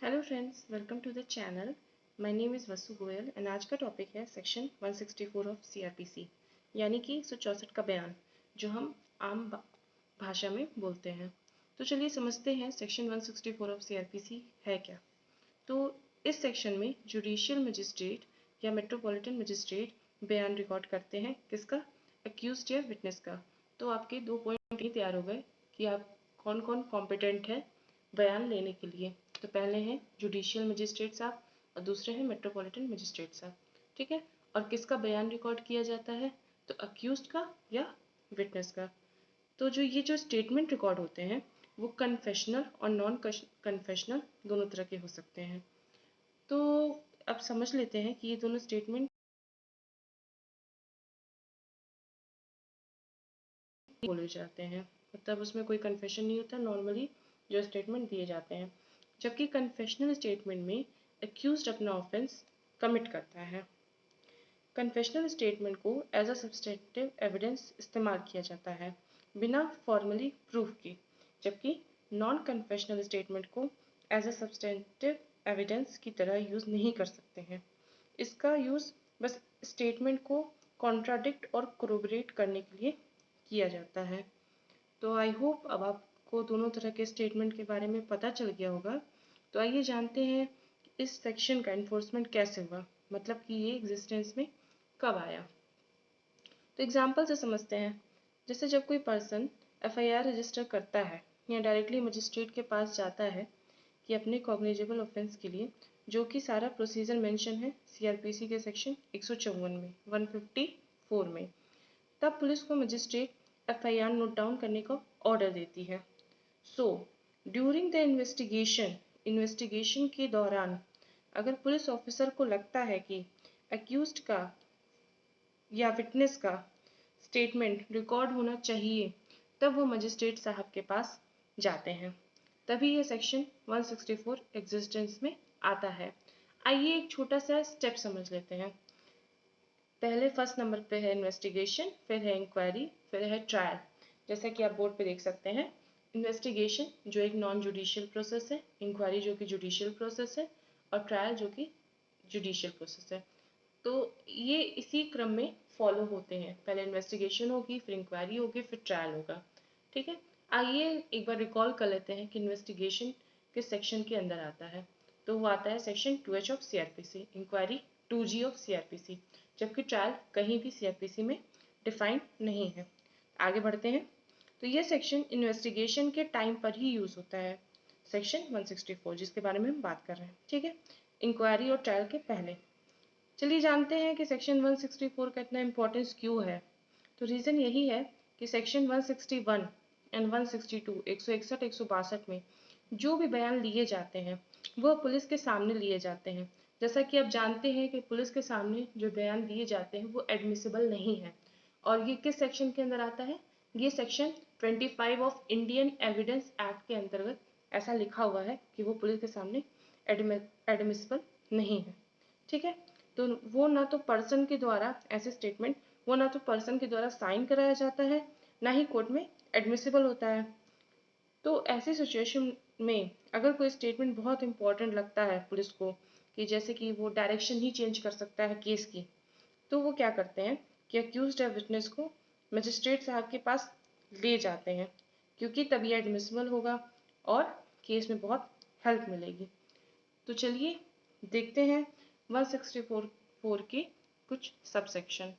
Hello friends, welcome to the channel. My name is Vasu Goyal and आज का topic है section 164 of CrPC, यानी कि 164 का बयान, जो हम आम भाषा में बोलते हैं। तो चलिए समझते हैं सेक्शन 164 ऑफ सीआरपीसी है क्या। तो इस सेक्शन में जुडिशियल मजिस्ट्रेट या मेट्रोपॉलिटन मजिस्ट्रेट बयान रिकॉर्ड करते हैं। किसका? अक्यूज्ड या विटनेस का। तो आपके 2 पॉइंट ही तैयार हो गए कि आप कौन कौन कॉम्पिटेंट है बयान लेने के लिए। तो पहले हैं जुडिशियल मजिस्ट्रेट साहब और दूसरे हैं मेट्रोपॉलिटन मजिस्ट्रेट साहब। ठीक है। और किसका बयान रिकॉर्ड किया जाता है? तो अक्यूज्ड का या विटनेस का। तो जो स्टेटमेंट रिकॉर्ड होते हैं वो कन्फेशनल और नॉन कन्फेशनल दोनों तरह के हो सकते हैं। तो अब समझ लेते हैं कि ये दोनों स्टेटमेंट बोले जाते हैं। मतलब उसमें कोई कन्फेशन नहीं होता, नॉर्मली जो स्टेटमेंट दिए जाते हैं। जबकि कन्फेशनल स्टेटमेंट में अक्यूज्ड अपना ऑफेंस कमिट करता है। कन्फेशनल स्टेटमेंट को एज अ सब्सटेंटिव एविडेंस इस्तेमाल किया जाता है बिना फॉर्मली प्रूफ के, जबकि नॉन कन्फेशनल स्टेटमेंट को एज अ सब्सटेंटिव एविडेंस की तरह यूज़ नहीं कर सकते हैं। इसका यूज़ बस स्टेटमेंट को कॉन्ट्राडिक्ट और कोरोबरेट करने के लिए किया जाता है। तो आई होप अब आपको दोनों तरह के स्टेटमेंट के बारे में पता चल गया होगा। तो आइए जानते हैं इस सेक्शन का इन्फोर्समेंट कैसे हुआ, मतलब कि ये एग्जिस्टेंस में कब आया। तो एग्जाम्पल से समझते हैं। जैसे जब कोई पर्सन एफआईआर रजिस्टर करता है या डायरेक्टली मजिस्ट्रेट के पास जाता है कि अपने कॉग्निजेबल ऑफेंस के लिए, जो कि सारा प्रोसीजर मेंशन है सीआरपीसी के सेक्शन 154 में 154 में, तब पुलिस को मजिस्ट्रेट एफआईआर नोट डाउन करने का ऑर्डर देती है। सो ड्यूरिंग द इन्वेस्टिगेशन के दौरान अगर पुलिस ऑफिसर को लगता है कि अक्यूज्ड का या विटनेस का स्टेटमेंट रिकॉर्ड होना चाहिए, तब वो मजिस्ट्रेट साहब के पास जाते हैं। तभी ये सेक्शन 164 एग्जिस्टेंस में आता है। आइए एक छोटा सा स्टेप समझ लेते हैं। पहले फर्स्ट नंबर पे है इन्वेस्टिगेशन, फिर है इंक्वायरी, फिर है ट्रायल। जैसा कि आप बोर्ड पे देख सकते हैं, इन्वेस्टिगेशन जो एक नॉन जुडिशियल प्रोसेस है, इंक्वायरी जो कि जुडिशियल प्रोसेस है, और ट्रायल जो कि जुडिशियल प्रोसेस है। तो ये इसी क्रम में फॉलो होते हैं। पहले इन्वेस्टिगेशन होगी, फिर इंक्वायरी होगी, फिर ट्रायल होगा। ठीक है। आइए एक बार रिकॉल कर लेते हैं कि इन्वेस्टिगेशन किस सेक्शन के अंदर आता है। तो वो आता है section 2H of CrPC, inquiry 2G of CrPC, जबकि ट्रायल कहीं भी सीआरपीसी में डिफाइंड नहीं है। आगे बढ़ते हैं। तो ये सेक्शन इन्वेस्टिगेशन के टाइम पर ही यूज होता है, सेक्शन 164 जिसके बारे में हम बात कर रहे हैं। ठीक है। इंक्वायरी और ट्रायल के पहले चलिए जानते हैं कि सेक्शन 164 का इतना इम्पोर्टेंस क्यों है। तो रीज़न यही है कि सेक्शन 161 एंड 162 161 162 में जो भी बयान लिए जाते हैं वह पुलिस के सामने लिए जाते हैं। जैसा कि आप जानते हैं कि पुलिस के सामने जो बयान दिए जाते हैं वो एडमिसिबल नहीं है। और ये किस सेक्शन के अंदर आता है? ये section 25 of Indian evidence act के अंतर्गत ऐसा लिखा हुआ है कि वो पुलिस के सामने एडमिसिबल नहीं है। ठीक है। तो वो ना तो पर्सन के द्वारा ऐसे स्टेटमेंट, वो ना तो पर्सन के द्वारा साइन कराया जाता है, ना ही कोर्ट में एडमिसिबल होता है। तो ऐसी सिचुएशन में अगर कोई स्टेटमेंट बहुत इंपॉर्टेंट लगता है पुलिस को, कि जैसे कि वो डायरेक्शन ही चेंज कर सकता है केस की, तो वो क्या करते हैं कि अक्यूज्ड या विटनेस को मजिस्ट्रेट साहब के पास ले जाते हैं, क्योंकि तभी एडमिसिबल होगा और केस में बहुत हेल्प मिलेगी। तो चलिए देखते हैं 164 के कुछ सबसेक्शन।